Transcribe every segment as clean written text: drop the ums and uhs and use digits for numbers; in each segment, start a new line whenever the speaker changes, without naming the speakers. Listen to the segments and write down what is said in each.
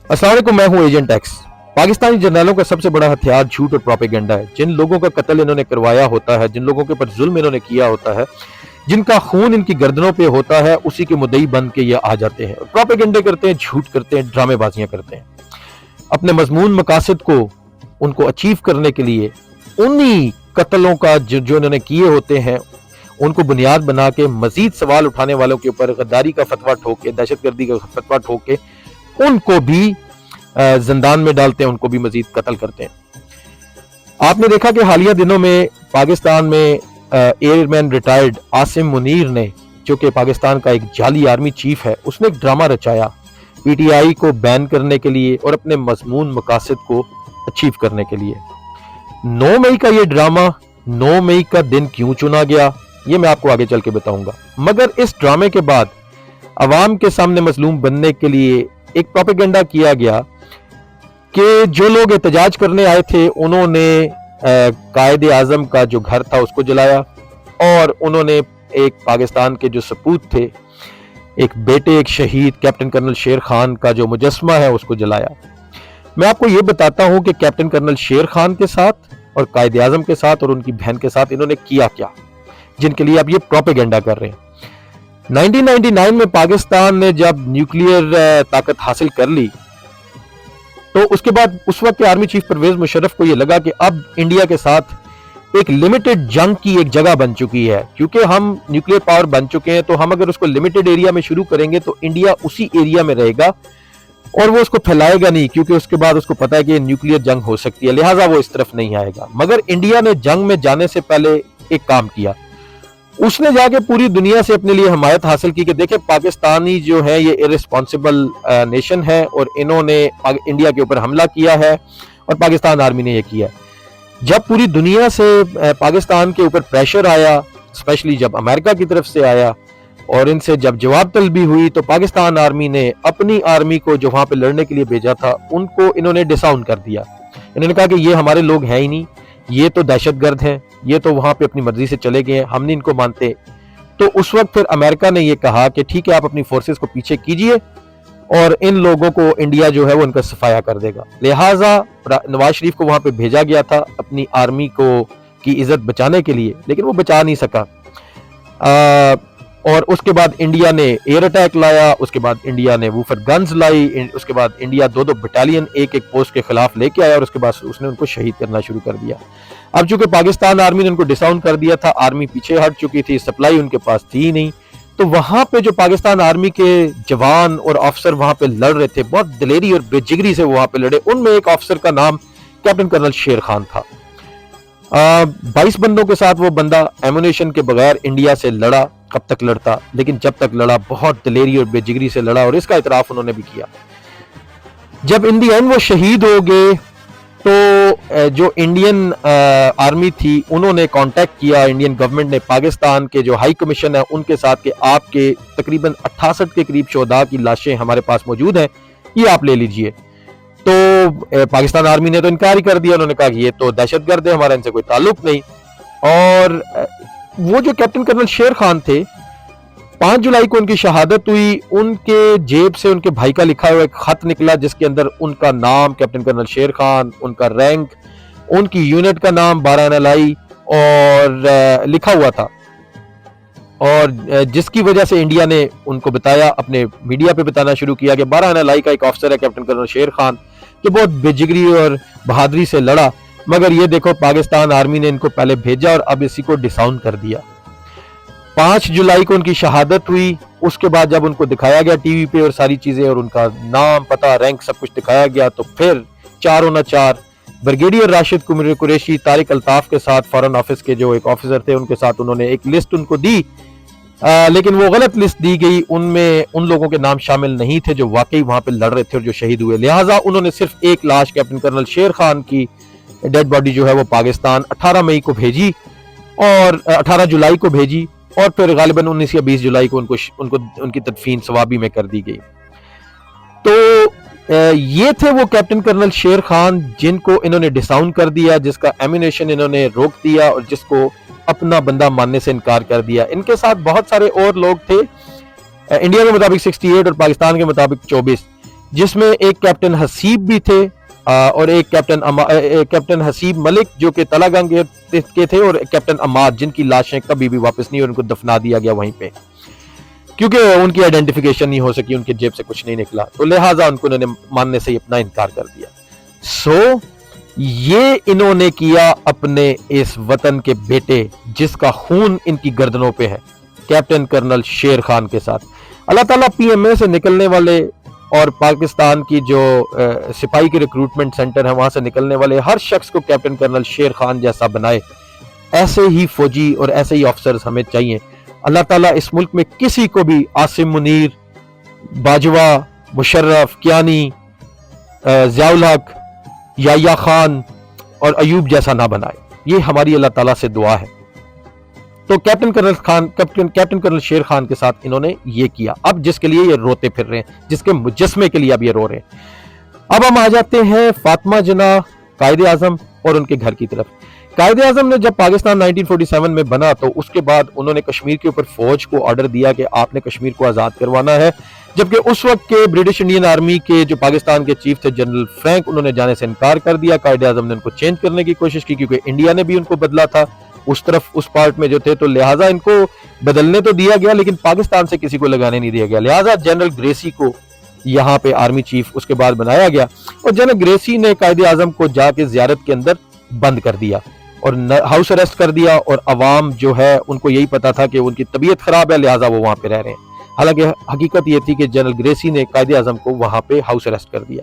अस्सलाम वालेकुम, मैं हूं एजेंट एक्स। पाकिस्तानी जर्नलों का सबसे बड़ा हथियार झूठ और प्रोपेगेंडा है। जिन लोगों का कत्ल इन्होंने करवाया होता है, जिन लोगों के ऊपर जुल्म इन्होंने किया होता है, जिनका खून इनकी गर्दनों पे होता है, उसी के मुद्दई बन के ये आ जाते हैं, प्रोपेगेंडे करते हैं, झूठ करते हैं, ड्रामेबाजियां करते हैं। अपने मजमून मकासद को उनको अचीव करने के लिए उन्हीं कत्लों का जो इन्होंने किए होते हैं उनको बुनियाद बना के मजीद सवाल उठाने वालों के ऊपर गद्दारी का फतवा ठोक के, दहशतगर्दी का फतवा ठोक के उनको भी जिंदान में डालते हैं, उनको भी मजीद कत्ल करते हैं। आपने देखा कि हालिया दिनों में पाकिस्तान में एयरमैन रिटायर्ड आसिम मुनीर ने, जो कि पाकिस्तान का एक जाली आर्मी चीफ है, उसने एक ड्रामा रचाया पीटीआई को बैन करने के लिए और अपने मजमून मकासद को अचीव करने के लिए। 9 मई का ये ड्रामा 9 मई का दिन क्यों चुना गया, ये मैं आपको आगे चल के बताऊंगा। मगर इस ड्रामे के बाद अवाम के सामने मजलूम बनने के लिए एक प्रोपेगेंडा किया गया कि जो लोग एहतजाज करने आए थे उन्होंने कायदे आजम का जो घर था उसको जलाया, और उन्होंने एक पाकिस्तान के जो सपूत थे, एक बेटे, एक शहीद कैप्टन कर्नल शेर खान का जो मुजस्मा है उसको जलाया। मैं आपको ये बताता हूं कि कैप्टन कर्नल शेर खान के साथ और कायदे आजम के साथ और उनकी बहन के साथ इन्होंने किया क्या, जिनके लिए आप ये प्रोपेगेंडा कर रहे हैं। 1999 में पाकिस्तान ने जब न्यूक्लियर ताकत हासिल कर ली तो उसके बाद उस वक्त के आर्मी चीफ परवेज मुशर्रफ को यह लगा कि अब इंडिया के साथ एक लिमिटेड जंग की एक जगह बन चुकी है, क्योंकि हम न्यूक्लियर पावर बन चुके हैं, तो हम अगर उसको लिमिटेड एरिया में शुरू करेंगे तो इंडिया उसी एरिया में रहेगा और वो उसको फैलाएगा नहीं, क्योंकि उसके बाद उसको पता है कि न्यूक्लियर जंग हो सकती है, लिहाजा वो इस तरफ नहीं आएगा। मगर इंडिया ने जंग में जाने से पहले एक काम किया, उसने जाके पूरी दुनिया से अपने लिए हमायत हासिल की कि देखें पाकिस्तानी जो है ये इररिस्पॉन्सिबल नेशन है और इन्होंने इंडिया के ऊपर हमला किया है और पाकिस्तान आर्मी ने ये किया। जब पूरी दुनिया से पाकिस्तान के ऊपर प्रेशर आया, स्पेशली जब अमेरिका की तरफ से आया और इनसे जब जवाब तलबी हुई, तो पाकिस्तान आर्मी ने अपनी आर्मी को जो वहां पे लड़ने के लिए भेजा था उनको इन्होंने डिसाउन कर दिया। इन्होंने कहा कि ये हमारे लोग हैं ही नहीं, ये तो दहशतगर्द हैं, ये तो वहां पे अपनी मर्जी से चले गए हैं, हम नहीं इनको मानते। तो उस वक्त फिर अमेरिका ने ये कहा कि ठीक है, आप अपनी फोर्सेस को पीछे कीजिए और इन लोगों को इंडिया जो है वो इनका सफाया कर देगा। लिहाजा नवाज शरीफ को वहां पे भेजा गया था अपनी आर्मी को की इज्जत बचाने के लिए, लेकिन वो बचा नहीं सका। और उसके बाद इंडिया ने एयर अटैक लाया, उसके बाद इंडिया ने वूफर गन्स लाई, उसके बाद इंडिया 2-2 बटालियन एक एक पोस्ट के खिलाफ लेके आया और उसके बाद उसने उनको शहीद करना शुरू कर दिया। अब चूंकि पाकिस्तान आर्मी ने उनको डिसाउन कर दिया था, आर्मी पीछे हट चुकी थी, सप्लाई उनके पास थी ही नहीं, तो वहां पे जो पाकिस्तान आर्मी के जवान और ऑफिसर वहां पे लड़ रहे थे, बहुत दिलेरी और बेजिगरी से वहां पे लड़े। उनमें एक ऑफिसर का नाम कैप्टन कर्नल शेर खान था। 22 बंदों के साथ वो बंदा एमुनेशन के बगैर इंडिया से लड़ा। कब तक लड़ता, लेकिन जब तक लड़ा बहुत दिलेरी और बेजिगरी से लड़ा और इसका इतराफ उन्होंने भी किया। जब इन दी एंड वो शहीद हो गए तो जो इंडियन आर्मी थी उन्होंने कांटेक्ट किया, इंडियन गवर्नमेंट ने पाकिस्तान के जो हाई कमीशन है उनके साथ कि आपके तकरीबन 68 के करीब शोहदा की लाशें हमारे पास मौजूद हैं, ये आप ले लीजिए। तो पाकिस्तान आर्मी ने तो इनकार ही कर दिया, उन्होंने कहा कि ये तो दहशतगर्द है, हमारा इनसे कोई ताल्लुक नहीं। और वो जो कैप्टन कर्नल शेर खान थे, 5 जुलाई को उनकी शहादत हुई। उनके जेब से उनके भाई का लिखा हुआ एक खत निकला जिसके अंदर उनका नाम कैप्टन कर्नल शेर खान, उनका रैंक, उनकी यूनिट का नाम 12 NLI और लिखा हुआ था, और जिसकी वजह से इंडिया ने उनको बताया, अपने मीडिया पे बताना शुरू किया कि 12 NLI का एक ऑफिसर है कैप्टन कर्नल शेर खान, जो बहुत बेजिगरी और बहादुरी से लड़ा। मगर ये देखो पाकिस्तान आर्मी ने इनको पहले भेजा और अब इसी को डिसाउन कर दिया। 5 जुलाई को उनकी शहादत हुई। उसके बाद जब उनको दिखाया गया टीवी पे और सारी चीजें और उनका नाम, पता, रैंक सब कुछ दिखाया गया, तो फिर चारों न चार ब्रिगेडियर राशिद कुरैशी, तारिक अल्ताफ के साथ फॉरेन ऑफिस के जो एक ऑफिसर थे उनके साथ उन्होंने एक लिस्ट उनको दी, लेकिन वो गलत लिस्ट दी गई। उनमें उन लोगों के नाम शामिल नहीं थे जो वाकई वहां पे लड़ रहे थे और जो शहीद हुए। लिहाजा उन्होंने सिर्फ एक लाश कैप्टन कर्नल शेर खान की डेड बॉडी जो है वो पाकिस्तान 18 मई को भेजी और 18 जुलाई को भेजी, और फिर गालिबन 19 या 20 जुलाई को उनको उनकी तदफीन सवाबी में कर दी गई। तो ये थे वो कैप्टन कर्नल शेर खान जिनको इन्होंने डिसाउन कर दिया, जिसका एम्यूनेशन इन्होंने रोक दिया और जिसको अपना बंदा मानने से इनकार कर दिया। इनके साथ बहुत सारे और लोग थे, इंडिया के मुताबिक 68 और पाकिस्तान के मुताबिक 24। جس میں ایک کیپٹن حسیب بھی تھے اور ایک کیپٹن حسیب ملک جو کہ تلاگنگ کے تھے، اور کیپٹن عماد جن کی لاشیں کبھی بھی واپس نہیں، اور ان کو دفنا دیا گیا وہیں پہ کیونکہ ان کی آئیڈینٹیفیکیشن نہیں ہو سکی، ان کے جیب سے کچھ نہیں نکلا، تو لہٰذا ان کو انہوں نے ماننے سے اپنا انکار کر دیا۔ یہ انہوں نے کیا اپنے اس وطن کے بیٹے جس کا خون ان کی گردنوں پہ ہے، کیپٹن کرنل شیر خان کے ساتھ۔ اللہ تعالیٰ پی ایم اے سے نکلنے والے اور پاکستان کی جو سپاہی کے ریکروٹمنٹ سینٹر ہیں وہاں سے نکلنے والے ہر شخص کو کیپٹن کرنل شیر خان جیسا بنائے۔ ایسے ہی فوجی اور ایسے ہی آفسرز ہمیں چاہیے۔ اللہ تعالیٰ اس ملک میں کسی کو بھی عاصم منیر، باجوہ، مشرف، کیانی، ضیاء الحق، یحییٰ خان اور ایوب جیسا نہ بنائے، یہ ہماری اللہ تعالیٰ سے دعا ہے۔ تو کیپٹن کرنل شیر خان کے ساتھ انہوں نے یہ کیا، اب جس کے لیے یہ روتے پھر رہے ہیں، جس کے مجسمے کے لیے اب یہ رو رہے ہیں۔ اب ہم آ جاتے ہیں فاطمہ جناح قائد اعظم اور ان کے گھر کی طرف۔ قائد اعظم نے جب پاکستان 1947 میں بنا تو اس کے بعد انہوں نے کشمیر کے اوپر فوج کو آرڈر دیا کہ آپ نے کشمیر کو آزاد کروانا ہے، جبکہ اس وقت کے برٹش انڈین آرمی کے جو پاکستان کے چیف تھے جنرل فرینک، انہوں نے جانے سے انکار کر دیا۔ قائد اعظم نے ان کو چینج کرنے کی کوشش کی کیونکہ انڈیا نے بھی ان کو بدلا تھا اس طرف، اس پارٹ میں جو تھے، تو لہٰذا ان کو بدلنے تو دیا گیا لیکن پاکستان سے کسی کو لگانے نہیں دیا گیا، لہٰذا جنرل گریسی کو یہاں پہ آرمی چیف اس کے بعد بنایا گیا، اور جنرل گریسی نے قائد اعظم کو جا کے زیارت کے اندر بند کر دیا اور ہاؤس اریسٹ کر دیا، اور عوام جو ہے ان کو یہی پتا تھا کہ ان کی طبیعت خراب ہے لہٰذا وہ وہاں پہ رہ رہے ہیں، حالانکہ حقیقت یہ تھی کہ جنرل گریسی نے قائد اعظم کو وہاں پہ ہاؤس اریسٹ کر دیا۔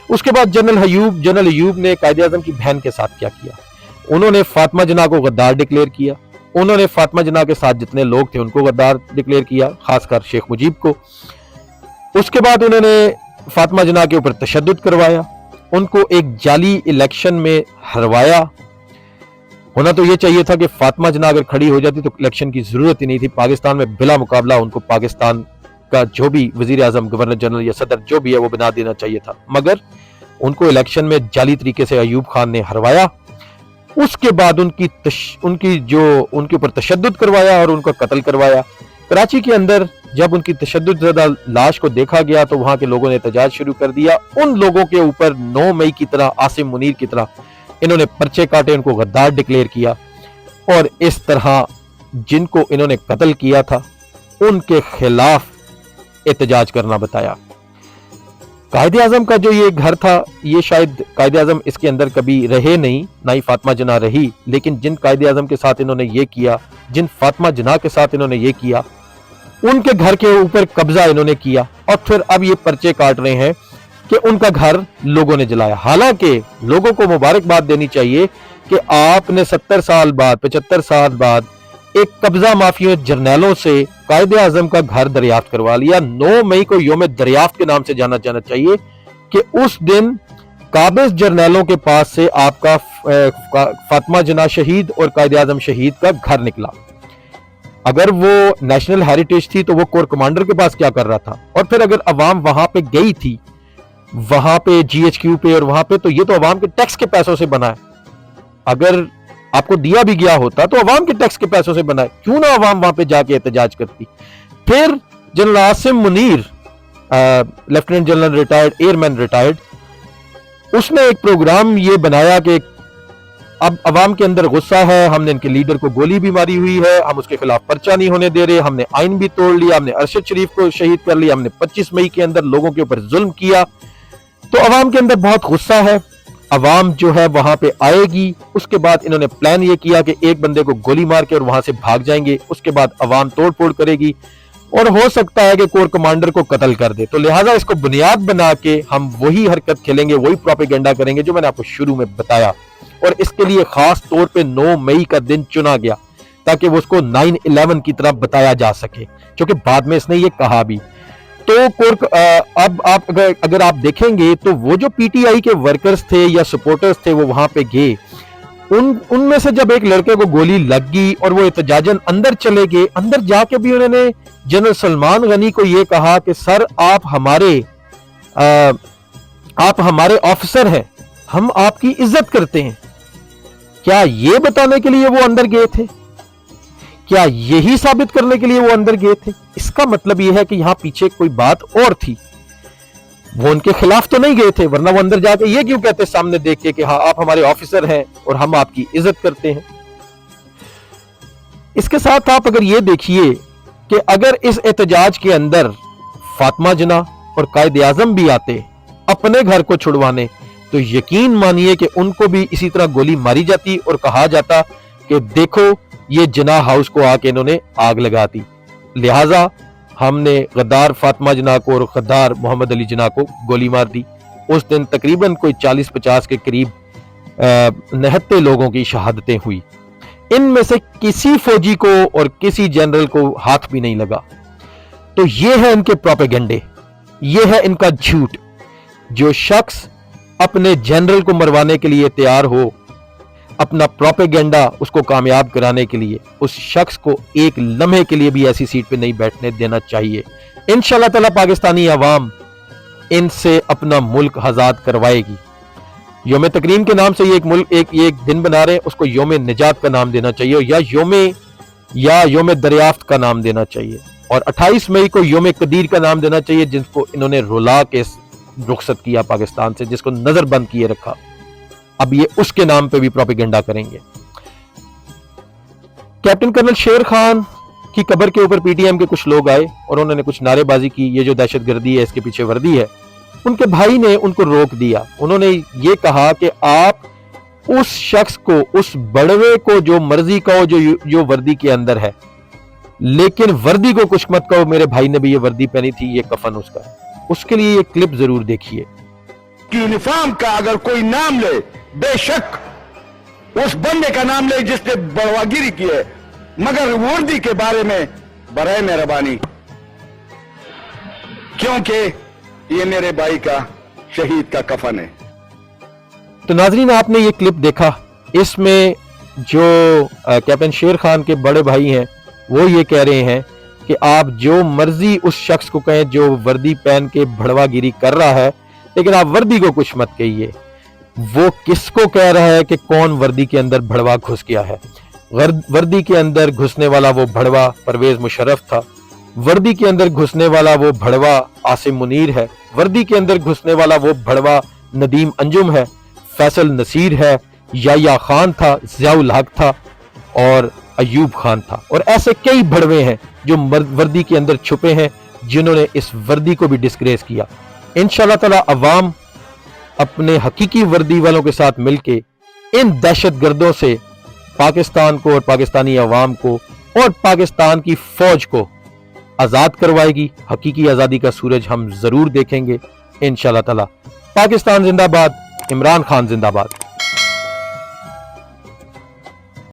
اس کے بعد جنرل ایوب نے قائد اعظم کی بہن کے ساتھ کیا کیا، انہوں نے فاطمہ جناح کو غدار ڈکلیئر کیا، انہوں نے فاطمہ جناح کے ساتھ جتنے لوگ تھے ان کو غدار ڈکلیئر کیا، خاص کر شیخ مجیب کو۔ اس کے بعد انہوں نے فاطمہ جناح کے اوپر تشدد کروایا، ان کو ایک جعلی الیکشن میں ہروایا۔ ہونا تو یہ چاہیے تھا کہ فاطمہ جناح اگر کھڑی ہو جاتی تو الیکشن کی ضرورت ہی نہیں تھی، پاکستان میں بلا مقابلہ ان کو پاکستان کا جو بھی وزیر اعظم، گورنر جنرل یا صدر جو بھی ہے وہ بنا دینا چاہیے تھا، مگر ان کو الیکشن میں جعلی طریقے سے ایوب خان نے ہروایا۔ اس کے بعد ان کے اوپر تشدد کروایا اور ان کو قتل کروایا۔ کراچی کے اندر جب ان کی تشدد زدہ لاش کو دیکھا گیا تو وہاں کے لوگوں نے احتجاج شروع کر دیا، ان لوگوں کے اوپر 9 مئی کی طرح عاصم منیر کی طرح انہوں نے پرچے کاٹے، ان کو غدار ڈکلیئر کیا، اور اس طرح جن کو انہوں نے قتل کیا تھا ان کے خلاف احتجاج کرنا بتایا۔ قائد اعظم کا جو یہ گھر تھا، یہ شاید قائد اعظم اس کے اندر کبھی رہے نہیں، نہ ہی فاطمہ جناح رہی، لیکن جن قائد اعظم کے ساتھ انہوں نے یہ کیا، جن فاطمہ جناح کے ساتھ انہوں نے یہ کیا، ان کے گھر کے اوپر قبضہ انہوں نے کیا، اور پھر اب یہ پرچے کاٹ رہے ہیں کہ ان کا گھر لوگوں نے جلایا۔ حالانکہ لوگوں کو مبارکباد دینی چاہیے کہ آپ نے 70 سال بعد، 75 سال بعد ایک قبضہ مافیا جرنیلوں سے قائد اعظم کا گھر دریافت کروا لیا۔ 9 مئی کو یوم دریافت کے نام سے جانا جانا چاہیے کہ اس دن قابض جرنیلوں کے پاس سے آپ کا فاطمہ جناح شہید اور قائد اعظم شہید کا گھر نکلا۔ اگر وہ نیشنل ہیریٹیج تھی تو وہ کور کمانڈر کے پاس کیا کر رہا تھا، اور پھر اگر عوام وہاں پہ گئی تھی، وہاں پہ جی ایچ کیو پہ اور وہاں پہ، تو یہ تو عوام کے ٹیکس کے پیسوں سے بنا ہے۔ اگر آپ کو دیا بھی گیا ہوتا تو عوام کے ٹیکس کے پیسوں سے بنا ہے، کیوں نہ عوام وہاں پہ جا کے احتجاج کرتی۔ پھر general Asim Munir, lieutenant general retired, airman retired, اس نے ایک پروگرام یہ بنایا کہ اب عوام کے اندر غصہ ہے، ہم نے ان کے لیڈر کو گولی بھی ماری ہوئی ہے، ہم اس کے خلاف پرچہ نہیں ہونے دے رہے، ہم نے آئین بھی توڑ لیا، ہم نے ارشد شریف کو شہید کر لیا، ہم نے 25 مئی کے اندر لوگوں کے اوپر ظلم کیا، تو عوام کے اندر بہت غصہ ہے، عوام جو ہے وہاں پہ آئے گی۔ اس کے بعد انہوں نے پلان یہ کیا کہ ایک بندے کو گولی مار کے اور وہاں سے بھاگ جائیں گے، اس کے بعد عوام توڑ پھوڑ کرے گی اور ہو سکتا ہے کہ کور کمانڈر کو قتل کر دے، تو لہٰذا اس کو بنیاد بنا کے ہم وہی حرکت کھیلیں گے، وہی پروپیگنڈا کریں گے جو میں نے آپ کو شروع میں بتایا، اور اس کے لیے خاص طور پہ 9 مئی کا دن چنا گیا تاکہ وہ اس کو 9/11 کی طرح بتایا جا سکے، چونکہ بعد میں اس نے یہ کہا بھی۔ تو اب اگر آپ دیکھیں گے تو وہ جو پی ٹی آئی کے ورکرز تھے یا سپورٹرز تھے وہ وہاں پہ گئے، ان میں سے جب ایک لڑکے کو گولی لگ گئی اور وہ احتجاجاً اندر چلے گئے، اندر جا کے بھی انہوں نے جنرل سلمان غنی کو یہ کہا کہ سر آپ ہمارے آفیسر ہیں، ہم آپ کی عزت کرتے ہیں۔ کیا یہ بتانے کے لیے وہ اندر گئے تھے؟ کیا یہی ثابت کرنے کے لیے وہ اندر گئے تھے؟ اس کا مطلب یہ ہے کہ یہاں پیچھے کوئی بات اور تھی۔ वो उनके खिलाफ तो नहीं गए थे, वरना वो अंदर जाके ये क्यों कहते सामने देख के कि हाँ आप हमारे ऑफिसर हैं और हम आपकी इज्जत करते हैं। इसके साथ आप अगर ये देखिए कि अगर इस एहतजाज के अंदर फातिमा जिन्ना और कायद आजम भी आते अपने घर को छुड़वाने, तो यकीन मानिए कि उनको भी इसी तरह गोली मारी जाती और कहा जाता कि देखो ये जिन्ना हाउस को आके इन्होंने आग लगा दी, लिहाजा हमने गद्दार फातिमा जिन्ना को और गद्दार मोहम्मद अली जिन्ना को गोली मार दी। उस दिन तकरीबन कोई 40-50 के करीब निहत्ते लोगों की शहादतें हुई। इनमें से किसी फौजी को और किसी जनरल को हाथ भी नहीं लगा। तो ये है इनके प्रोपेगेंडे, ये है इनका झूठ। जो शख्स अपने जनरल को मरवाने के लिए तैयार हो, अपना प्रोपेगेंडा उसको कामयाब कराने के लिए, उस शख्स को एक लम्हे के लिए भी ऐसी सीट पे नहीं बैठने देना चाहिए। इंशाअल्लाह ताला पाकिस्तानी अवाम इनसे अपना मुल्क आजाद करवाएगी। योम तकरीम के नाम से ये एक दिन बना रहे हैं, उसको योम निजात का नाम देना चाहिए या योम दरियाफ्त का नाम देना चाहिए, और 28 मई को योम कदीर का नाम देना चाहिए, जिसको इन्होंने रुला के रुखसत किया पाकिस्तान से, जिसको नजर बंद किए रखा। अब ये उसके नाम पे भी प्रोपेगेंडा करेंगे। कैप्टन कर्नल शेर खान की कब्र के ऊपर पीटीएम के कुछ लोग आए और उन्होंने कुछ नारेबाजी की, ये जो दहशतगर्दी है इसके पीछे वर्दी है। उनके भाई ने उनको रोक दिया। उन्होंने ये कहा कि आप उस शख्स को, उस बड़वे को जो मर्जी कहो, जो वर्दी के अंदर है, लेकिन वर्दी को कुछ मत कहो। मेरे भाई ने भी ये वर्दी पहनी थी, ये कफन उसका। उसके लिए ये क्लिप जरूर देखिए।
यूनिफॉर्म का अगर कोई नाम ले, बेशक उस बंदे का नाम ले जिसने बड़वागिरी की है, मगर वर्दी के बारे में बराए मेहरबानी, क्योंकि ये मेरे भाई का शहीद का कफन है।
तो नाजरीन, आपने ये क्लिप देखा। इसमें जो कैप्टन शेर खान के बड़े भाई हैं वो ये कह रहे हैं कि आप जो मर्जी उस शख्स को कहें जो वर्दी पहन के भड़वागिरी कर रहा है, लेकिन आप वर्दी को कुछ मत कहिए। वो किसको कह रहा है कि कौन वर्दी के अंदर भड़वा घुस गया है? वर्दी के अंदर घुसने वाला वो भड़वा परवेज मुशर्रफ था। वर्दी के अंदर घुसने वाला वो भड़वा आसिम मुनीर है। वर्दी के अंदर घुसने वाला वो भड़वा नदीम अंजुम है, फैसल नसीर है, याया खान था, जियाउल हक था और अयूब खान था। और ऐसे कई भड़वे हैं जो वर्दी के अंदर छुपे हैं, जिन्होंने इस वर्दी को भी डिस्ग्रेस किया। इंशाअल्लाह ताला अवाम अपने हकीकी वर्दी वालों के साथ मिलके इन दहशतगर्दों से पाकिस्तान को और पाकिस्तानी अवाम को और पाकिस्तान की फौज को आजाद करवाएगी। हकीकी आजादी का सूरज हम जरूर देखेंगे इंशाअल्लाह ताला। पाकिस्तान जिंदाबाद, इमरान खान जिंदाबाद।